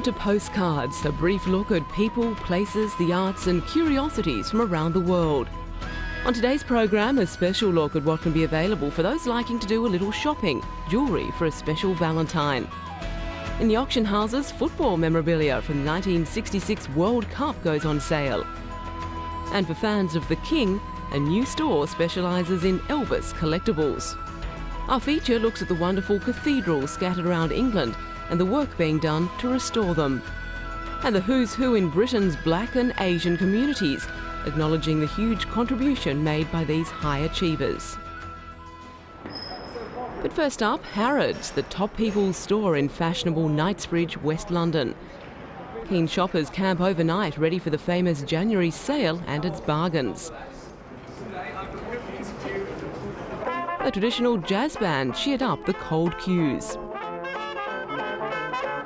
to Postcards, a brief look at people, places, the arts and curiosities from around the world. On today's program, a special look at what can be available for those liking to do a little shopping, jewellery for a special Valentine. In the auction houses, football memorabilia from the 1966 World Cup goes on sale. And for fans of the King, a new store specialises in Elvis Collectibles. Our feature looks at the wonderful cathedrals scattered around England and the work being done to restore them. And the who's who in Britain's Black and Asian communities, acknowledging the huge contribution made by these high achievers. But first up, Harrods, the top people's store in fashionable Knightsbridge, West London. Keen shoppers camp overnight ready for the famous January sale and its bargains. A traditional jazz band cheered up the cold queues.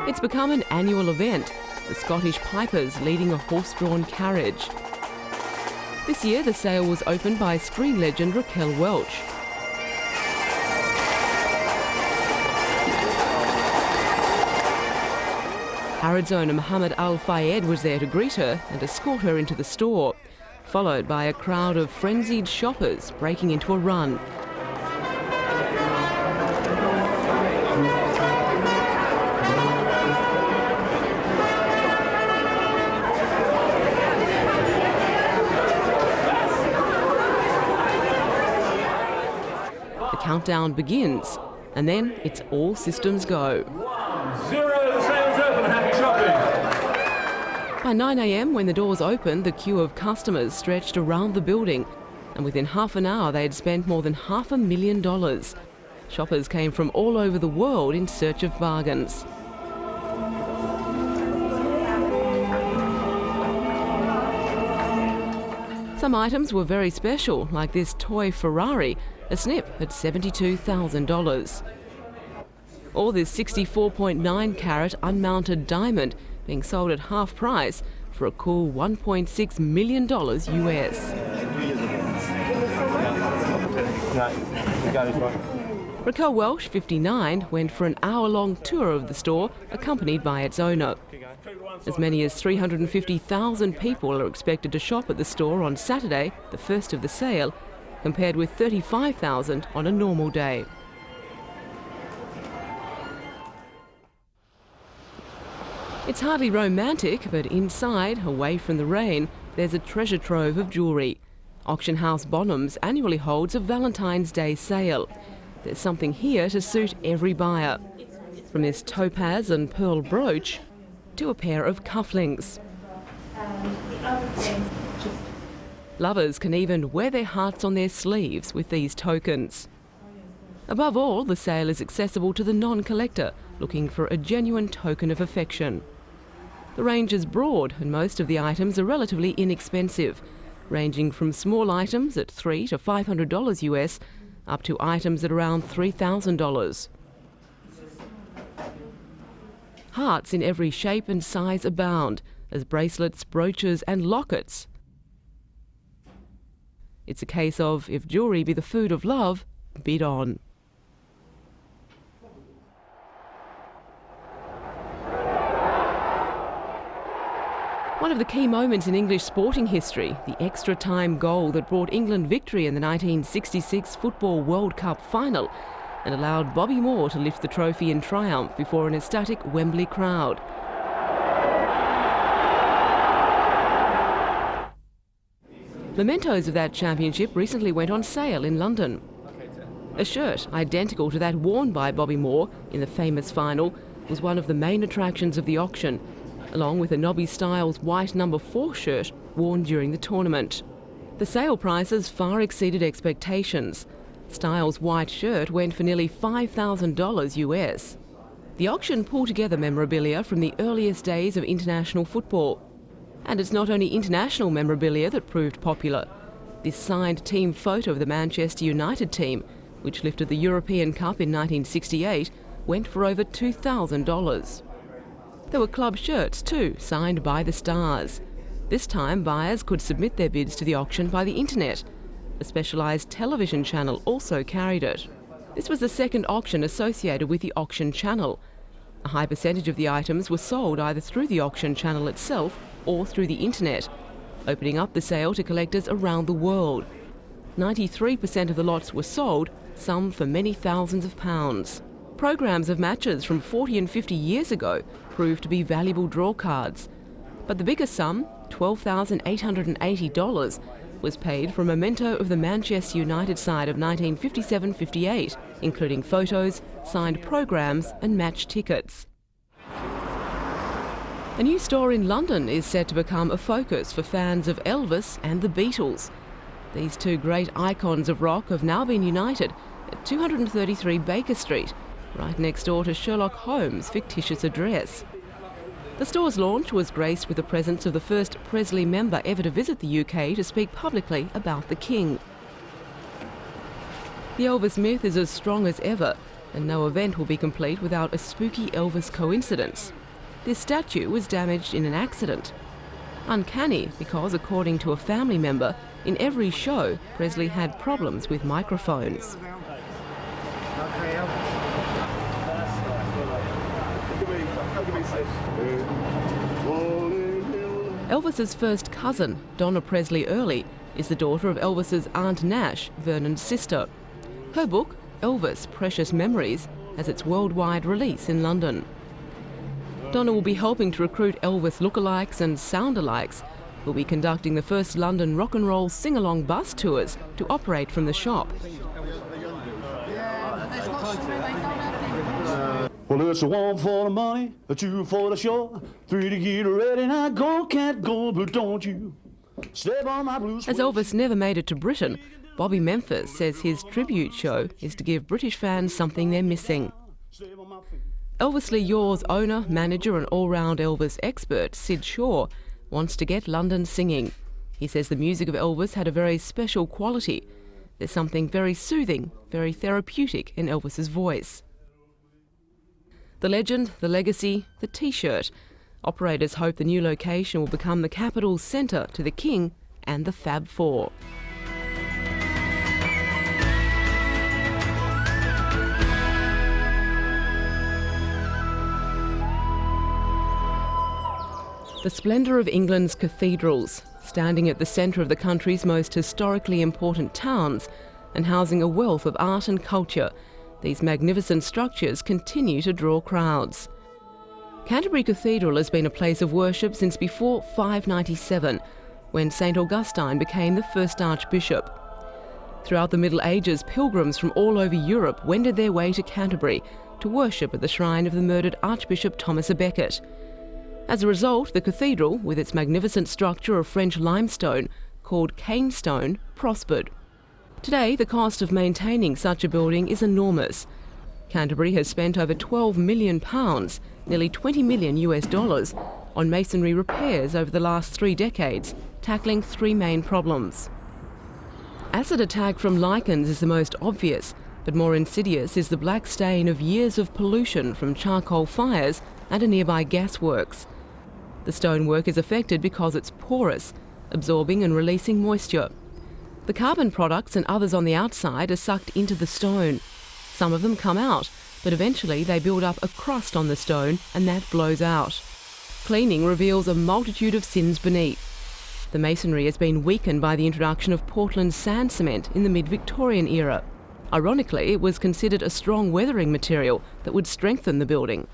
It's become an annual event, the Scottish Pipers leading a horse-drawn carriage. This year the sale was opened by screen legend Raquel Welch. Harrods owner Mohammed Al Fayed was there to greet her and escort her into the store, followed by a crowd of frenzied shoppers breaking into a run. The countdown begins, and then it's all systems go. 0, the sale's open, happy shopping. By 9 a.m, when the doors opened, the queue of customers stretched around the building, and within half an hour they had spent more than $500,000. Shoppers came from all over the world in search of bargains. Some items were very special, like this toy Ferrari, a snip at $72,000. Or this 64.9 carat unmounted diamond being sold at half price for a cool $1.6 million US. Raquel Welch, 59, went for an hour-long tour of the store accompanied by its owner. As many as 350,000 people are expected to shop at the store on Saturday, the first of the sale, compared with 35,000 on a normal day. It's hardly romantic, but inside, away from the rain, there's a treasure trove of jewellery. Auction house Bonhams annually holds a Valentine's Day sale. There's something here to suit every buyer. From this topaz and pearl brooch to a pair of cufflinks. Lovers can even wear their hearts on their sleeves with these tokens. Above all, the sale is accessible to the non-collector looking for a genuine token of affection. The range is broad and most of the items are relatively inexpensive, ranging from small items at $300 to $500 US up to items at around $3,000. Hearts in every shape and size abound, as bracelets, brooches and lockets. It's a case of, if jewellery be the food of love, bid on. One of the key moments in English sporting history, the extra time goal that brought England victory in the 1966 Football World Cup final and allowed Bobby Moore to lift the trophy in triumph before an ecstatic Wembley crowd. Mementos of that championship recently went on sale in London. A shirt identical to that worn by Bobby Moore in the famous final was one of the main attractions of the auction, along with a Nobby Styles white number 4 shirt worn during the tournament. The sale prices far exceeded expectations. Styles' white shirt went for nearly $5,000 US. The auction pulled together memorabilia from the earliest days of international football. And it's not only international memorabilia that proved popular. This signed team photo of the Manchester United team, which lifted the European Cup in 1968, went for over $2,000. There were club shirts too, signed by the stars. This time buyers could submit their bids to the auction by the internet. A specialised television channel also carried it. This was the second auction associated with the auction channel. A high percentage of the items were sold either through the auction channel itself or through the internet, opening up the sale to collectors around the world. 93% of the lots were sold, some for many thousands of pounds. Programs of matches from 40 and 50 years ago proved to be valuable draw cards. But the biggest sum, $12,880, was paid for a memento of the Manchester United side of 1957-58, including photos, signed programs and match tickets. A new store in London is set to become a focus for fans of Elvis and the Beatles. These two great icons of rock have now been united at 233 Baker Street, right next door to Sherlock Holmes' fictitious address. The store's launch was graced with the presence of the first Presley member ever to visit the UK to speak publicly about the King. The Elvis myth is as strong as ever, and no event will be complete without a spooky Elvis coincidence. This statue was damaged in an accident. Uncanny because, according to a family member, in every show, Presley had problems with microphones. Elvis's first cousin, Donna Presley Early, is the daughter of Elvis's Aunt Nash, Vernon's sister. Her book, Elvis: Precious Memories, has its worldwide release in London. Donna will be helping to recruit Elvis lookalikes and sound-alikes, who'll be conducting the first London rock and roll sing-along bus tours to operate from the shop. Well, it's a 1 for the money, a 2 for the show, 3 to get ready. Now go, cat, go, but don't you step on my blue suede. As Elvis never made it to Britain, Bobby Memphis says his tribute show is to give British fans something they're missing. Elvis Lee Yours owner, manager and all-round Elvis expert Sid Shaw wants to get London singing. He says the music of Elvis had a very special quality. There's something very soothing, very therapeutic in Elvis's voice. The legend, the legacy, the T-shirt. Operators hope the new location will become the capital's centre to the King and the Fab Four. The splendour of England's cathedrals, standing at the centre of the country's most historically important towns and housing a wealth of art and culture, these magnificent structures continue to draw crowds. Canterbury Cathedral has been a place of worship since before 597, when St Augustine became the first archbishop. Throughout the Middle Ages, pilgrims from all over Europe wended their way to Canterbury to worship at the shrine of the murdered Archbishop Thomas à Becket. As a result, the cathedral, with its magnificent structure of French limestone, called cane stone, prospered. Today, the cost of maintaining such a building is enormous. Canterbury has spent over £12 million, nearly $20 million US, on masonry repairs over the last 3 decades, tackling 3 main problems. Acid attack from lichens is the most obvious, but more insidious is the black stain of years of pollution from charcoal fires and a nearby gasworks. The stonework is affected because it's porous, absorbing and releasing moisture. The carbon products and others on the outside are sucked into the stone. Some of them come out, but eventually they build up a crust on the stone and that blows out. Cleaning reveals a multitude of sins beneath. The masonry has been weakened by the introduction of Portland sand cement in the mid-Victorian era. Ironically, it was considered a strong weathering material that would strengthen the building.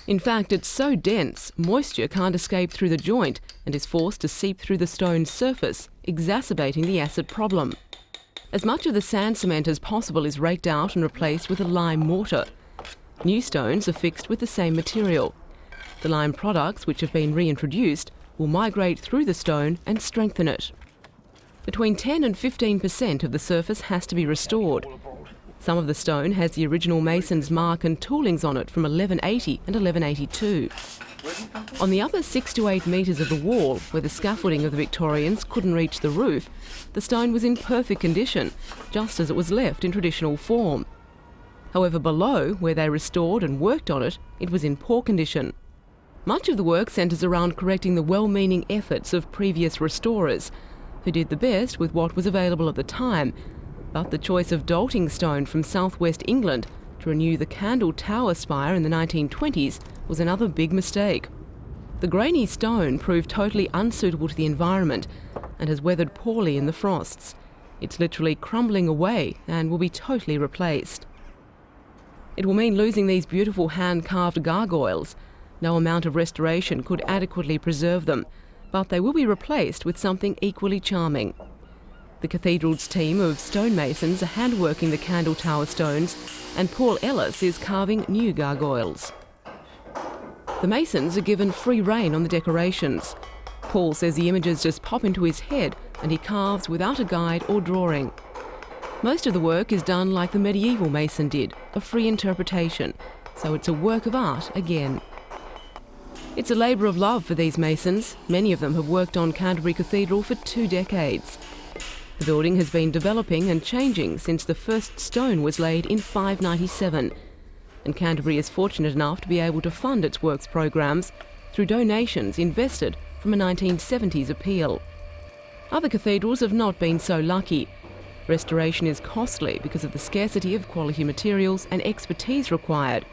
In fact, it's so dense, moisture can't escape through the joint and is forced to seep through the stone's surface, exacerbating the acid problem. As much of the sand cement as possible is raked out and replaced with a lime mortar. New stones are fixed with the same material. The lime products, which have been reintroduced, will migrate through the stone and strengthen it. Between 10 and 15% of the surface has to be restored. Some of the stone has the original mason's mark and toolings on it from 1180 and 1182. On the upper 6 to 8 metres of the wall, where the scaffolding of the Victorians couldn't reach the roof, the stone was in perfect condition, just as it was left in traditional form. However, below, where they restored and worked on it, it was in poor condition. Much of the work centres around correcting the well-meaning efforts of previous restorers, who did the best with what was available at the time, but the choice of Dolting stone from southwest England to renew the Candle Tower spire in the 1920s was another big mistake. The grainy stone proved totally unsuitable to the environment and has weathered poorly in the frosts. It's literally crumbling away and will be totally replaced. It will mean losing these beautiful hand-carved gargoyles. No amount of restoration could adequately preserve them, but they will be replaced with something equally charming. The cathedral's team of stonemasons are handworking the Candle Tower stones, and Paul Ellis is carving new gargoyles. The masons are given free rein on the decorations. Paul says the images just pop into his head and he carves without a guide or drawing. Most of the work is done like the medieval mason did, a free interpretation, so it's a work of art again. It's a labour of love for these masons. Many of them have worked on Canterbury Cathedral for 2 decades. The building has been developing and changing since the first stone was laid in 597, and Canterbury is fortunate enough to be able to fund its works programs through donations invested from a 1970s appeal. Other cathedrals have not been so lucky. Restoration is costly because of the scarcity of quality materials and expertise required,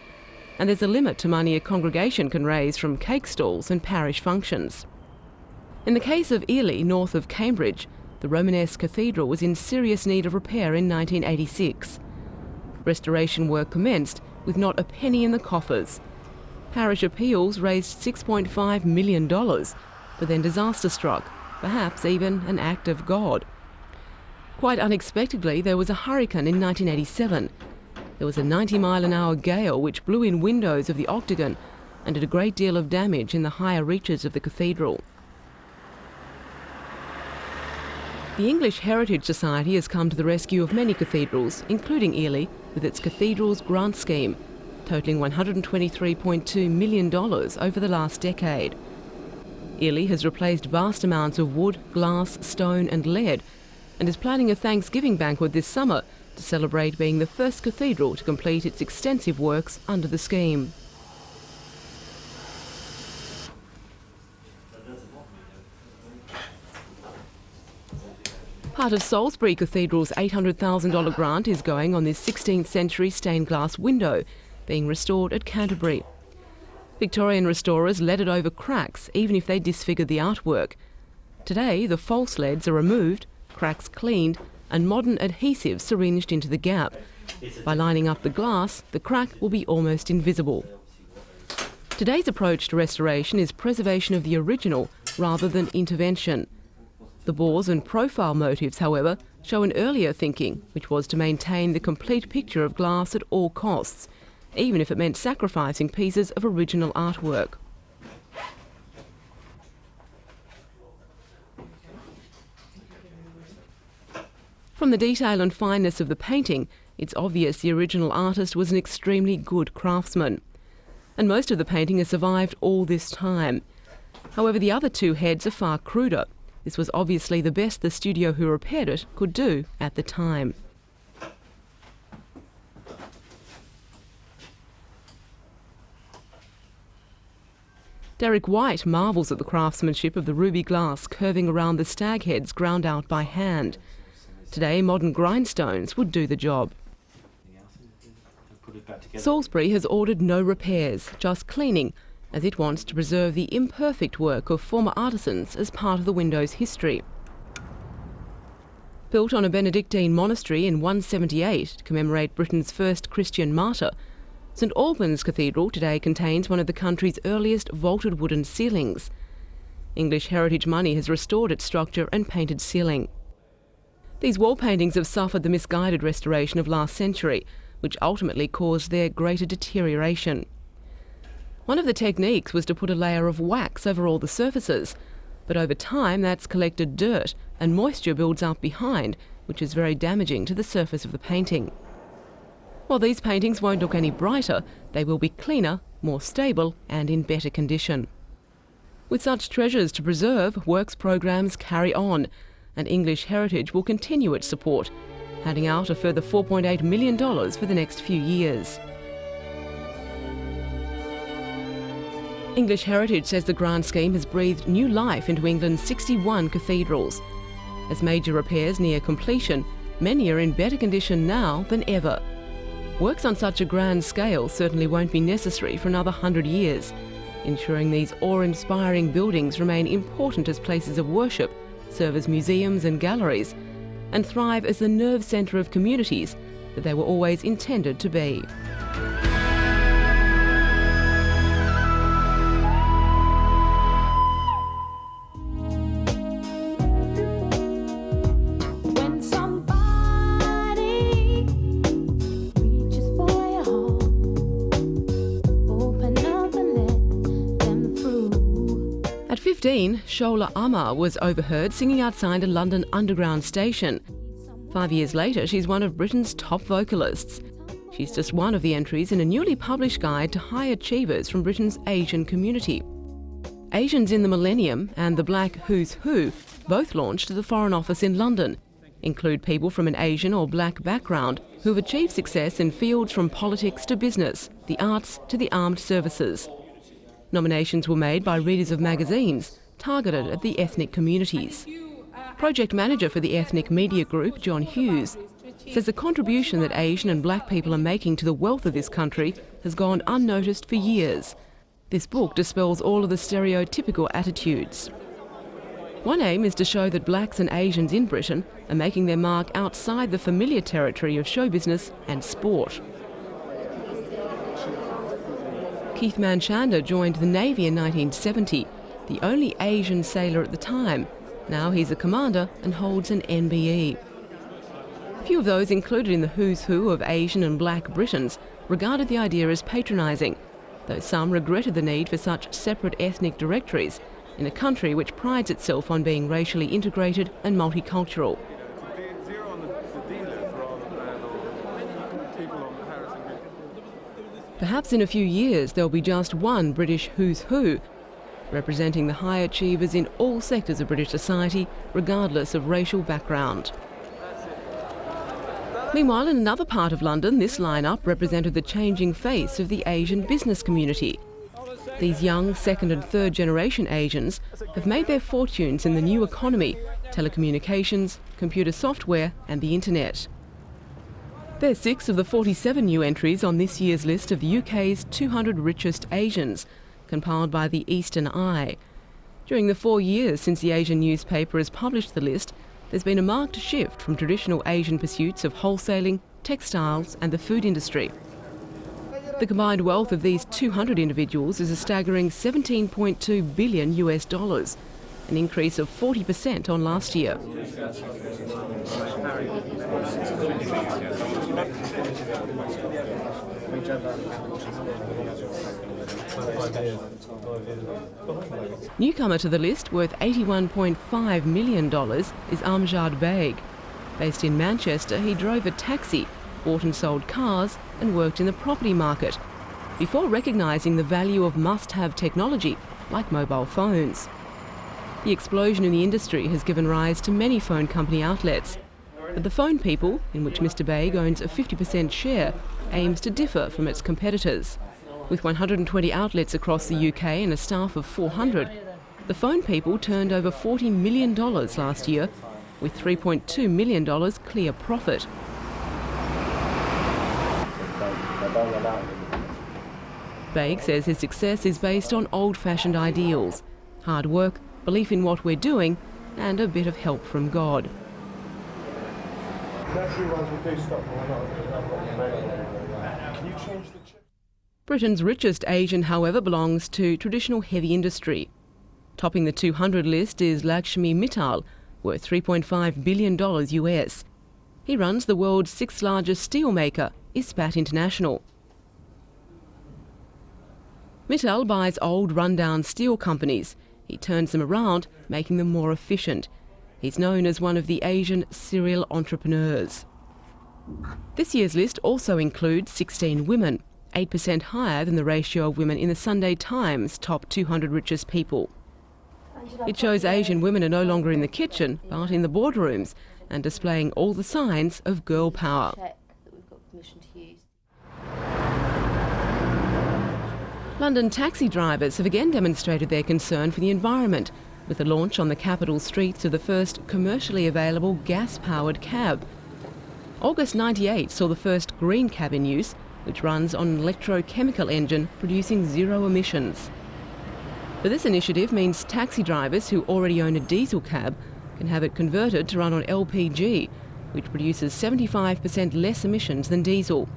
and there's a limit to money a congregation can raise from cake stalls and parish functions. In the case of Ely, north of Cambridge, the Romanesque cathedral was in serious need of repair in 1986. Restoration work commenced with not a penny in the coffers. Parish appeals raised $6.5 million, but then disaster struck, perhaps even an act of God. Quite unexpectedly, there was a hurricane in 1987. There was a 90-mile-an-hour gale which blew in windows of the octagon and did a great deal of damage in the higher reaches of the cathedral. The English Heritage Society has come to the rescue of many cathedrals, including Ely, with its Cathedrals Grant Scheme, totalling $123.2 million over the last decade. Ely has replaced vast amounts of wood, glass, stone and lead, and is planning a Thanksgiving banquet this summer to celebrate being the first cathedral to complete its extensive works under the scheme. Part of Salisbury Cathedral's $800,000 grant is going on this 16th century stained glass window being restored at Canterbury. Victorian restorers leaded over cracks even if they disfigured the artwork. Today the false leads are removed, cracks cleaned and modern adhesives syringed into the gap. By lining up the glass, the crack will be almost invisible. Today's approach to restoration is preservation of the original rather than intervention. The bores and profile motifs, however, show an earlier thinking, which was to maintain the complete picture of glass at all costs, even if it meant sacrificing pieces of original artwork. From the detail and fineness of the painting, it's obvious the original artist was an extremely good craftsman. And most of the painting has survived all this time. However, the other 2 heads are far cruder. This was obviously the best the studio who repaired it could do at the time. Derek White marvels at the craftsmanship of the ruby glass curving around the stag heads ground out by hand. Today, modern grindstones would do the job. Salisbury has ordered no repairs, just cleaning, as it wants to preserve the imperfect work of former artisans as part of the window's history. Built on a Benedictine monastery in 178 to commemorate Britain's first Christian martyr, St Albans Cathedral today contains one of the country's earliest vaulted wooden ceilings. English Heritage money has restored its structure and painted ceiling. These wall paintings have suffered the misguided restoration of last century, which ultimately caused their greater deterioration. One of the techniques was to put a layer of wax over all the surfaces, but over time that's collected dirt and moisture builds up behind, which is very damaging to the surface of the painting. While these paintings won't look any brighter, they will be cleaner, more stable and in better condition. With such treasures to preserve, works programs carry on, and English Heritage will continue its support, handing out a further $4.8 million for the next few years. English Heritage says the grant scheme has breathed new life into England's 61 cathedrals. As major repairs near completion, many are in better condition now than ever. Works on such a grand scale certainly won't be necessary for another 100 years, ensuring these awe-inspiring buildings remain important as places of worship, serve as museums and galleries, and thrive as the nerve centre of communities that they were always intended to be. At 15, Shola Amar was overheard singing outside a London Underground station. 5 years later, she's one of Britain's top vocalists. She's just one of the entries in a newly published guide to high achievers from Britain's Asian community. Asians in the Millennium and the Black Who's Who, both launched at the Foreign Office in London, include people from an Asian or black background who have achieved success in fields from politics to business, the arts to the armed services. Nominations were made by readers of magazines targeted at the ethnic communities. Project manager for the ethnic media group, John Hughes, says the contribution that Asian and black people are making to the wealth of this country has gone unnoticed for years. This book dispels all of the stereotypical attitudes. One aim is to show that blacks and Asians in Britain are making their mark outside the familiar territory of show business and sport. Keith Manchanda joined the Navy in 1970, the only Asian sailor at the time. Now he's a commander and holds an NBE. A few of those included in the who's who of Asian and black Britons regarded the idea as patronising, though some regretted the need for such separate ethnic directories in a country which prides itself on being racially integrated and multicultural. Perhaps in a few years there'll be just one British who's who, representing the high achievers in all sectors of British society, regardless of racial background. Meanwhile, in another part of London, this lineup represented the changing face of the Asian business community. These young second and third generation Asians have made their fortunes in the new economy, telecommunications, computer software and the internet. They're 6 of the 47 new entries on this year's list of the UK's 200 richest Asians, compiled by the Eastern Eye. During the 4 years since the Asian newspaper has published the list, there's been a marked shift from traditional Asian pursuits of wholesaling, textiles and the food industry. The combined wealth of these 200 individuals is a staggering $17.2 billion, an increase of 40% on last year. Newcomer to the list, worth $81.5 million, is Amjad Beg. Based in Manchester, he drove a taxi, bought and sold cars and worked in the property market, before recognising the value of must-have technology like mobile phones. The explosion in the industry has given rise to many phone company outlets, but the Phone People, in which Mr Beg owns a 50% share, aims to differ from its competitors. With 120 outlets across the UK and a staff of 400, the Phone People turned over $40 million last year, with $3.2 million clear profit. Beg says his success is based on old-fashioned ideals: hard work, belief in what we're doing, and a bit of help from God. Britain's richest Asian, however, belongs to traditional heavy industry. Topping the 200 list is Lakshmi Mittal, worth $3.5 billion US. He runs the world's 6th largest steel maker, Ispat International. Mittal buys old rundown steel companies. He turns them around, making them more efficient. He's known as one of the Asian serial entrepreneurs. This year's list also includes 16 women, 8% higher than the ratio of women in the Sunday Times top 200 richest people. It shows Asian women are no longer in the kitchen, but in the boardrooms, and displaying all the signs of girl power. London taxi drivers have again demonstrated their concern for the environment, with the launch on the capital streets of the first commercially available gas-powered cab. August '98 saw the first green cab in use, which runs on an electrochemical engine producing zero emissions. But this initiative means taxi drivers who already own a diesel cab can have it converted to run on LPG, which produces 75% less emissions than diesel.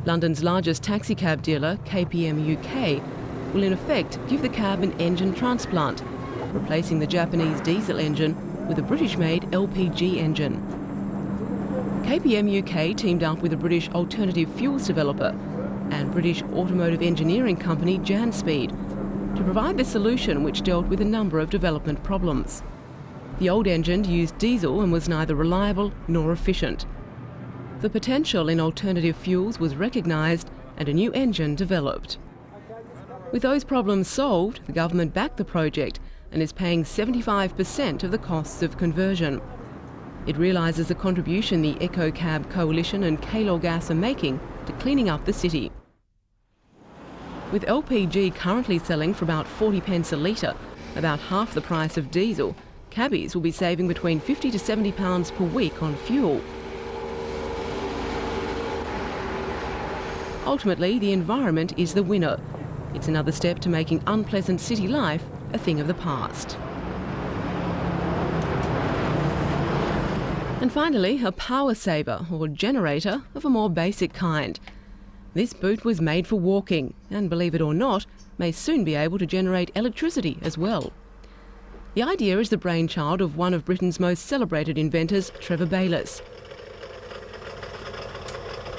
London's largest taxi cab dealer, KPM UK, will in effect give the cab an engine transplant, replacing the Japanese diesel engine with a British-made LPG engine. KPM UK teamed up with a British alternative fuels developer and British automotive engineering company Janspeed to provide the solution which dealt with a number of development problems. The old engine used diesel and was neither reliable nor efficient. The potential in alternative fuels was recognised and a new engine developed. With those problems solved, the government backed the project and is paying 75% of the costs of conversion. It realises the contribution the EcoCab Coalition and Kalor Gas are making to cleaning up the city. With LPG currently selling for about 40 pence a litre, about half the price of diesel, cabbies will be saving between £50 to £70 per week on fuel. Ultimately, the environment is the winner. It's another step to making unpleasant city life a thing of the past. And finally, a power saver or generator of a more basic kind. This boot was made for walking and, believe it or not, may soon be able to generate electricity as well. The idea is the brainchild of one of Britain's most celebrated inventors, Trevor Bayliss.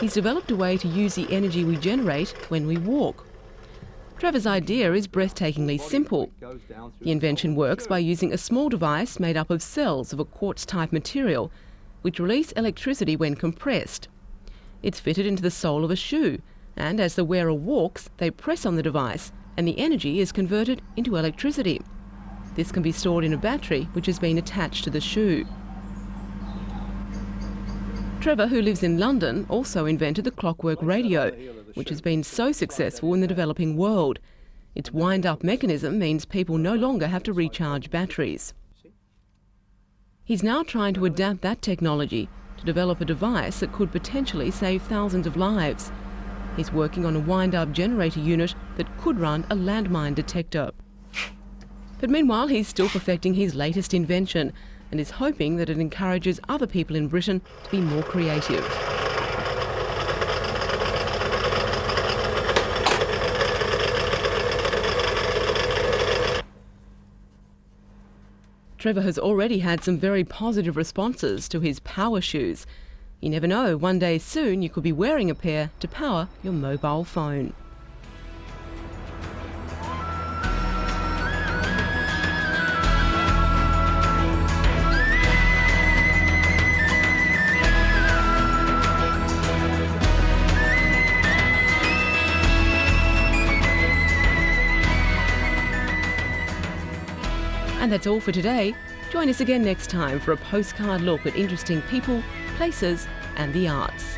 He's developed a way to use the energy we generate when we walk. Trevor's idea is breathtakingly simple. The invention works by using a small device made up of cells of a quartz-type material, which release electricity when compressed. It's fitted into the sole of a shoe, and as the wearer walks, they press on the device, and the energy is converted into electricity. This can be stored in a battery which has been attached to the shoe. Trevor, who lives in London, also invented the Clockwork Radio, which has been so successful in the developing world. Its wind-up mechanism means people no longer have to recharge batteries. He's now trying to adapt that technology to develop a device that could potentially save thousands of lives. He's working on a wind-up generator unit that could run a landmine detector. But meanwhile, he's still perfecting his latest invention and is hoping that it encourages other people in Britain to be more creative. Trevor has already had some very positive responses to his power shoes. You never know, one day soon you could be wearing a pair to power your mobile phone. And that's all for today. Join us again next time for a postcard look at interesting people, places and the arts.